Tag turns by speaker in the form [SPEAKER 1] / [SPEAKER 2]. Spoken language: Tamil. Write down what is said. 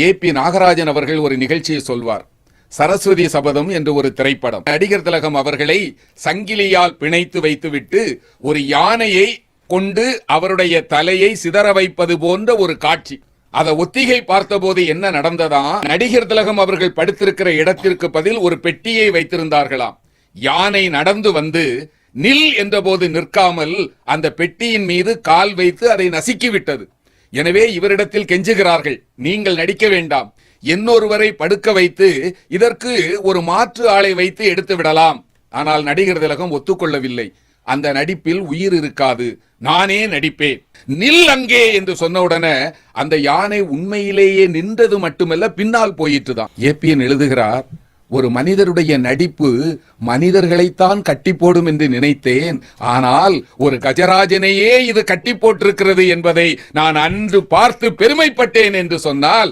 [SPEAKER 1] ஏ.பி. நாகராஜன் அவர்கள் ஒரு நிகழ்ச்சியை சொல்வார். சரஸ்வதி சபதம் என்று ஒரு திரைப்படம். நடிகர் திலகம் அவர்களை சங்கிலியால் பிணைத்து வைத்துவிட்டு ஒரு யானையை கொண்டு அவருடைய தலையை சிதற வைப்பது போன்ற ஒரு காட்சி. அதை ஒத்திகை பார்த்தபோது என்ன நடந்ததா, நடிகர் திலகம் அவர்கள் படுத்திருக்கிற இடத்திற்கு பதில் ஒரு பெட்டியை வைத்திருந்தார்களாம். யானை நடந்து வந்து நில் என்றபோது நிற்காமல் அந்த பெட்டியின் மீது கால் வைத்து அதை நசுக்கிவிட்டது. எனவே இவரிடத்தில் கெஞ்சுகிறார்கள், நீங்கள் நடிக்க வேண்டாம், இன்னொருவரை படுக்க வைத்து இதற்கு ஒரு மாற்று ஆளை வைத்து எடுத்து விடலாம். ஆனால் நடிகர் திலகம் ஒத்துக்கொள்ளவில்லை. அந்த நடிப்பில் உயிர் இருக்காது, நானே நடிப்பேன், நில் அங்கே என்று சொன்னவுடனே அந்த யானை உண்மையிலேயே நின்றது மட்டுமல்ல, பின்னால் போயிட்டுதான். ஏபிஎன் எழுதுகிறார், ஒரு மனிதருடைய நடிப்பு மனிதர்களைத்தான் கட்டி போடும் என்று நினைத்தேன். ஆனால் ஒரு கஜராஜனையே இது கட்டி போட்டிருக்கிறது என்பதை நான் அன்று பார்த்து பெருமைப்பட்டேன் என்று சொன்னால்